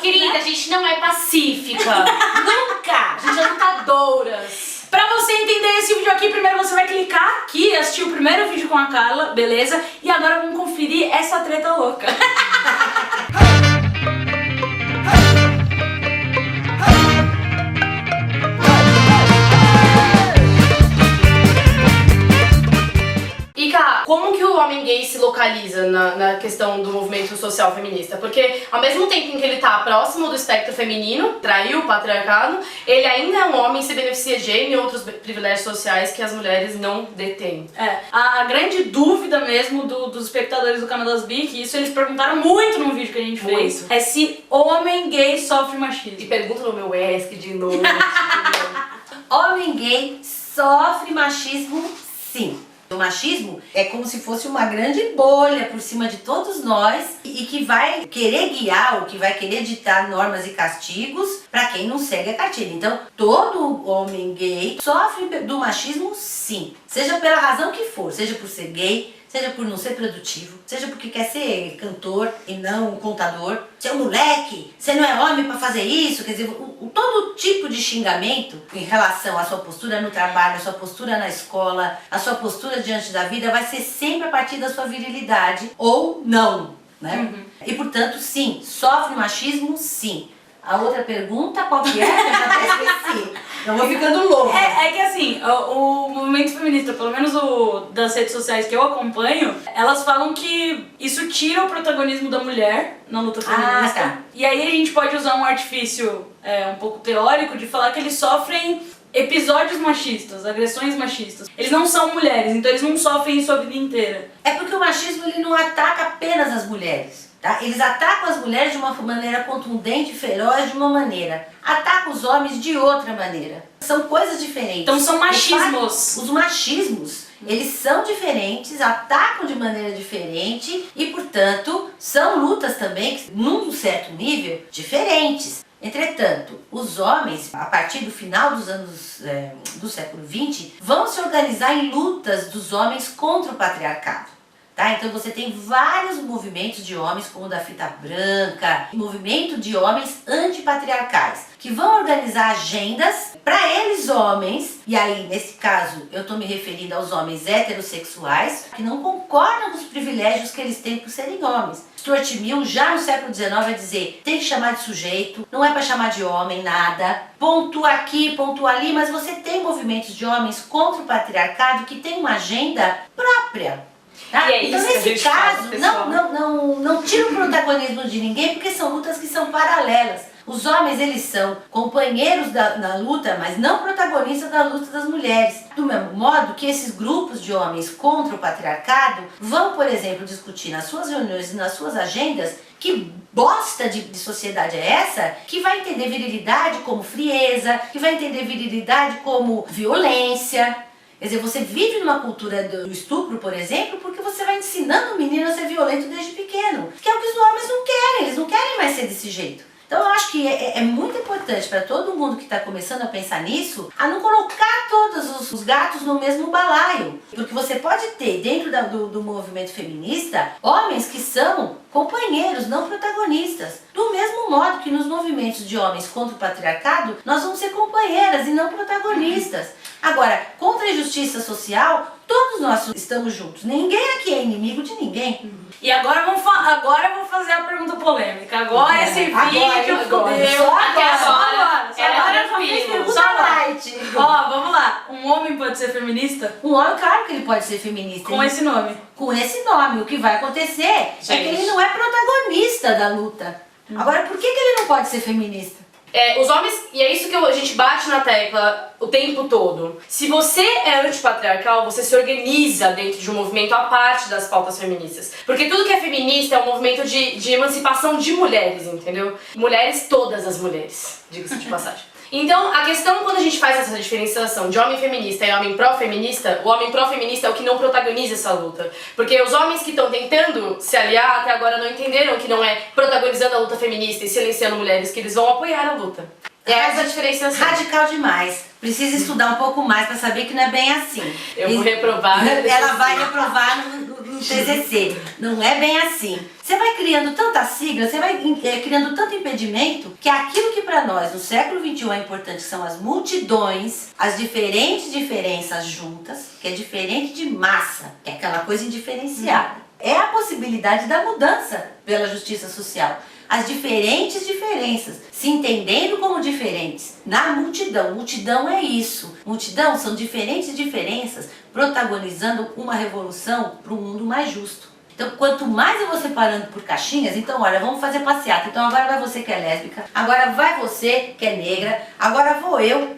Querida, a gente não é pacífica. Nunca. A gente é lutadoras. Pra você entender esse vídeo aqui, primeiro você vai clicar aqui e assistir o primeiro vídeo com a Carla, beleza? E agora vamos conferir essa treta louca. Como que o homem gay se localiza na questão do movimento social feminista? Porque ao mesmo tempo em que ele tá próximo do espectro feminino, traiu o patriarcado, ele ainda é um homem e se beneficia de N outros privilégios sociais que as mulheres não detêm. A grande dúvida mesmo dos espectadores do canal das Bi, que isso eles perguntaram muito no vídeo que a gente fez, é se homem gay sofre machismo. E pergunta no meu ESC de novo. Homem gay sofre machismo, sim. O machismo é como se fosse uma grande bolha por cima de todos nós e que vai querer guiar ou que vai querer ditar normas e castigos para quem não segue a cartilha. Então, todo homem gay sofre do machismo, sim. Seja pela razão que for, seja por ser gay, seja por não ser produtivo, seja porque quer ser cantor e não contador. Você é um moleque, você não é homem pra fazer isso. Quer dizer, todo tipo de xingamento em relação à sua postura no trabalho, à sua postura na escola, à sua postura diante da vida vai ser sempre a partir da sua virilidade ou não, né? E portanto, sim, sofre machismo, sim. A outra pergunta, qual que é? Eu já até esqueci. Eu vou ficando louca. É que assim, o movimento feminista, pelo menos o das redes sociais que eu acompanho, elas falam que isso tira o protagonismo da mulher na luta feminista. Tá. E aí a gente pode usar um artifício um pouco teórico de falar que eles sofrem episódios machistas, agressões machistas. Eles não são mulheres, então eles não sofrem isso a vida inteira. É porque o machismo ele não ataca apenas as mulheres. Tá? Eles atacam as mulheres de uma maneira contundente, feroz, de uma maneira. Atacam os homens de outra maneira. São coisas diferentes. Então são machismos. Os machismos, eles são diferentes, atacam de maneira diferente e, portanto, são lutas também, num certo nível, diferentes. Entretanto, os homens, a partir do final dos anos do século XX, vão se organizar em lutas dos homens contra o patriarcado. Tá? Então você tem vários movimentos de homens, como o da fita branca, movimento de homens antipatriarcais, que vão organizar agendas para eles homens, e aí nesse caso eu estou me referindo aos homens heterossexuais, que não concordam com os privilégios que eles têm por serem homens. Stuart Mill, já no século XIX, vai dizer, tem que chamar de sujeito, não é para chamar de homem, nada, pontua aqui, pontua ali, mas você tem movimentos de homens contra o patriarcado que tem uma agenda própria. Tá? E é então isso que a nesse gente caso, fala, não tira o protagonismo de ninguém, porque são lutas que são paralelas. Os homens, eles são companheiros na luta, mas não protagonistas da luta das mulheres. Do mesmo modo que esses grupos de homens contra o patriarcado vão, por exemplo, discutir nas suas reuniões e nas suas agendas que bosta de sociedade é essa, que vai entender virilidade como frieza, que vai entender virilidade como violência. Quer dizer, você vive numa cultura do estupro, por exemplo, porque você vai ensinando o menino a ser violento desde pequeno. Que é o que os homens não querem, eles não querem mais ser desse jeito. Então eu acho que é muito importante para todo mundo que está começando a pensar nisso, a não colocar todos os gatos no mesmo balaio. Porque você pode ter, dentro do movimento feminista, homens que são companheiros, não protagonistas. Do mesmo modo que nos movimentos de homens contra o patriarcado, nós vamos ser companheiras e não protagonistas. Agora, contra a injustiça social, todos nós estamos juntos. Ninguém aqui é inimigo de ninguém. E agora eu vou fazer a pergunta polêmica. Agora esse vídeo fudeu. Agora eu vou fazer pergunta light. Ó, vamos lá. Um homem pode ser feminista? Um homem, claro que ele pode ser feminista. Com esse nome? Com esse nome. O que vai acontecer é que ele não é protagonista da luta. Agora, por que ele não pode ser feminista? Os homens, e é isso que a gente bate na tecla o tempo todo. Se você é antipatriarcal, você se organiza dentro de um movimento à parte das pautas feministas. Porque tudo que é feminista é um movimento de emancipação de mulheres, entendeu? Mulheres, todas as mulheres, diga-se de passagem. Então, a questão quando a gente faz essa diferenciação de homem feminista e homem pró-feminista, o homem pró-feminista é o que não protagoniza essa luta. Porque os homens que estão tentando se aliar até agora não entenderam que não é protagonizando a luta feminista e silenciando mulheres que eles vão apoiar a luta. É essa a diferenciação. Radical demais. Precisa estudar um pouco mais para saber que não é bem assim. Eu vou reprovar. Ela vai reprovar no TCC. Não é bem assim. Você vai criando tanta sigla, você vai criando tanto impedimento, que aquilo que para nós no século XXI é importante, que são as multidões, as diferentes diferenças juntas, que é diferente de massa, que é aquela coisa indiferenciada. É a possibilidade da mudança pela justiça social. As diferentes diferenças, se entendendo como diferentes na multidão. Multidão é isso. Multidão são diferentes diferenças protagonizando uma revolução para um mundo mais justo. Então, quanto mais eu vou separando por caixinhas, então, olha, vamos fazer passeata. Então, agora vai você que é lésbica, agora vai você que é negra, agora vou eu.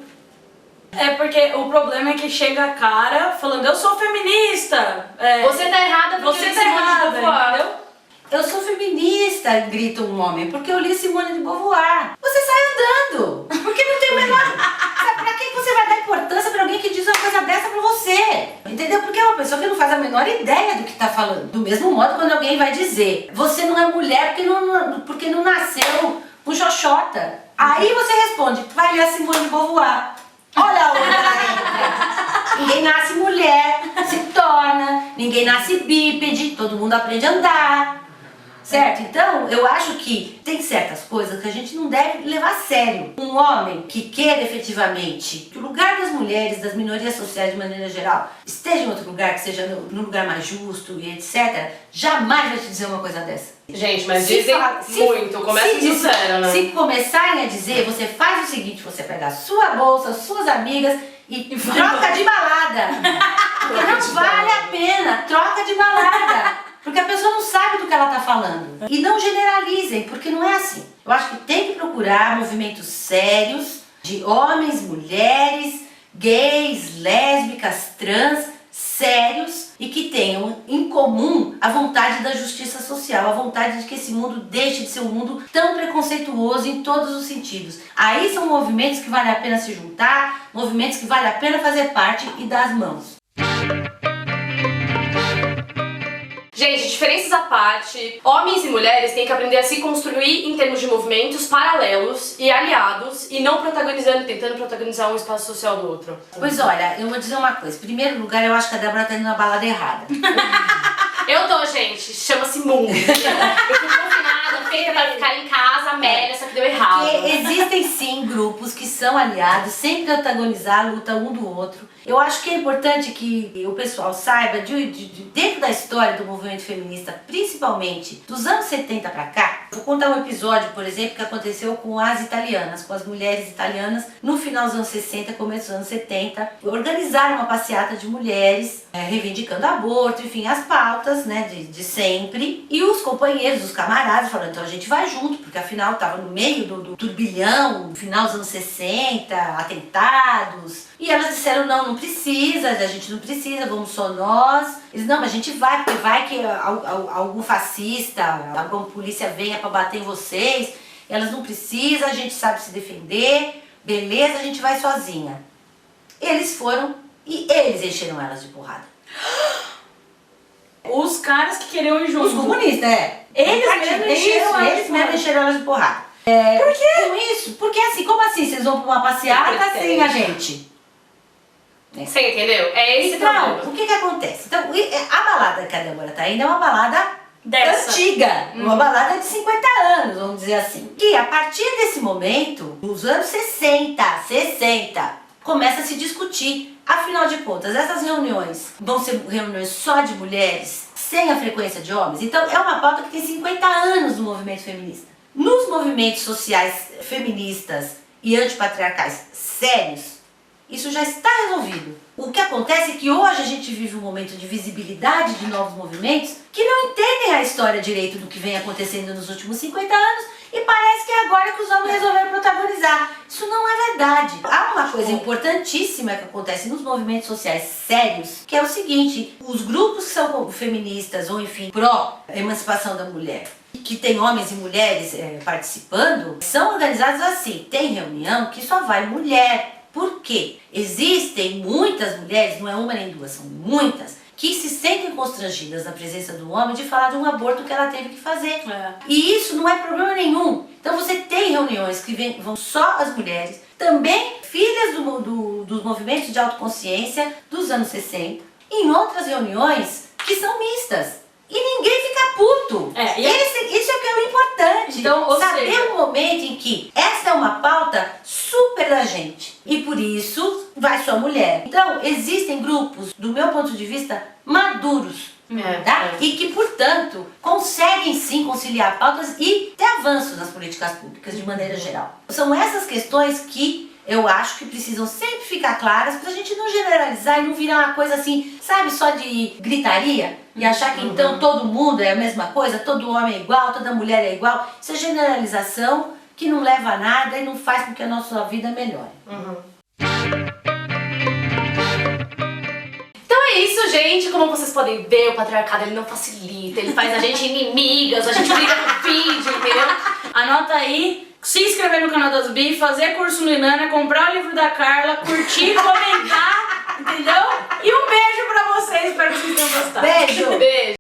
É porque o problema é que chega a cara falando, eu sou feminista. Você tá errada porque Você eu tá Simone de errada, Beauvoir. entendeu? Eu sou feminista, grita um homem, porque eu li Simone de Beauvoir. Você sai andando, porque não tem o menor... Pra que você vai dar importância pra alguém que diz uma coisa dessa pra você? Entendeu? Porque é uma pessoa que não faz a menor ideia do que tá falando. Do mesmo modo, quando alguém vai dizer, você não é mulher porque não nasceu com xoxota. Aí você responde, vai ler a Simone de Beauvoir. Olha onde ela entra. Ninguém nasce mulher, se torna, ninguém nasce bípede, todo mundo aprende a andar. Certo? Então, eu acho que tem certas coisas que a gente não deve levar a sério. Um homem que queira efetivamente que o lugar das mulheres, das minorias sociais de maneira geral, esteja em outro lugar, que seja no lugar mais justo e etc., jamais vai te dizer uma coisa dessa. Gente, mas dizem muito, começa do zero, né? Se começarem a dizer, você faz o seguinte, você pega a sua bolsa, suas amigas e troca de balada. Porque não vale a pena, troca de balada. Porque a pessoa não sabe do que ela está falando. E não generalizem, porque não é assim. Eu acho que tem que procurar movimentos sérios de homens, mulheres, gays, lésbicas, trans, sérios e que tenham em comum a vontade da justiça social, a vontade de que esse mundo deixe de ser um mundo tão preconceituoso em todos os sentidos. Aí são movimentos que vale a pena se juntar, movimentos que vale a pena fazer parte e dar as mãos. Gente, diferenças à parte, homens e mulheres têm que aprender a se construir em termos de movimentos paralelos e aliados e não tentando protagonizar um espaço social do outro. Pois olha, eu vou dizer uma coisa. Em primeiro lugar, eu acho que a Débora tá indo na balada errada. Eu tô, gente, chama-se mundo. Eu fui confinada, feita pra ficar em casa, Amélia, só que deu errado. Porque existem sim grupos que são aliados, sem protagonizar a luta um do outro. Eu acho que é importante que o pessoal saiba, dentro da história do movimento feminista, principalmente dos anos 70 pra cá, vou contar um episódio, por exemplo, que aconteceu com as italianas, com as mulheres italianas, no final dos anos 60, começo dos anos 70, organizaram uma passeata de mulheres, reivindicando aborto, enfim, as pautas, né, de sempre, e os companheiros, os camaradas, falando, então a gente vai junto, porque afinal estava no meio do turbilhão, no final dos anos 60, atentados, e elas disseram, não precisa, a gente não precisa, vamos só nós. Eles, não, mas a gente vai, porque vai que algum fascista, alguma polícia venha pra bater em vocês. Elas não precisam, a gente sabe se defender, beleza, a gente vai sozinha. Eles foram e eles encheram elas de porrada. Os caras que queriam ir juntos. Os comunistas, Eles mesmos encheram elas de porrada. Por quê? Com isso? Porque assim, como assim? Vocês vão pra uma passeata sem a gente? Você entendeu? É esse então, problema. o que acontece? Então, a balada que a Débora tá indo é uma balada antiga, uma balada de 50 anos, vamos dizer assim. E a partir desse momento, nos anos 60, começa a se discutir. Afinal de contas, essas reuniões vão ser reuniões só de mulheres, sem a frequência de homens? Então, é uma pauta que tem 50 anos no movimento feminista. Nos movimentos sociais feministas e antipatriarcais sérios, isso já está resolvido. O que acontece é que hoje a gente vive um momento de visibilidade de novos movimentos que não entendem a história direito do que vem acontecendo nos últimos 50 anos e parece que é agora que os homens resolveram protagonizar. Isso não é verdade. Há uma coisa importantíssima que acontece nos movimentos sociais sérios, que é o seguinte, os grupos que são feministas ou enfim, pró-emancipação da mulher, que tem homens e mulheres participando, são organizados assim, tem reunião que só vai mulher. Por quê? Existem muitas mulheres, não é uma nem duas, são muitas, que se sentem constrangidas na presença do homem de falar de um aborto que ela teve que fazer. E isso não é problema nenhum. Então você tem reuniões que vão só as mulheres, também filhas dos movimentos de autoconsciência dos anos 60. Em outras reuniões que são mistas. E ninguém fica puto. Isso é que é o importante. Então, saber o momento em que essa é uma pauta super da gente. E por isso vai só mulher. Então, existem grupos, do meu ponto de vista, maduros. Tá? E que, portanto, conseguem sim conciliar pautas e ter avanço nas políticas públicas de maneira geral. São essas questões que eu acho que precisam sempre ficar claras pra gente não generalizar e não virar uma coisa assim, sabe, só de gritaria e achar que então todo mundo é a mesma coisa, todo homem é igual, toda mulher é igual. Isso é generalização que não leva a nada e não faz com que a nossa vida melhore. É isso, gente. Como vocês podem ver, o patriarcado ele não facilita, ele faz a gente inimigas, a gente briga com vídeo, entendeu? Anota aí, se inscrever no canal das Bi, fazer curso no Inanna, comprar o livro da Carla, curtir, comentar, entendeu? E um beijo pra vocês, espero que vocês tenham gostado. Beijo! Beijo!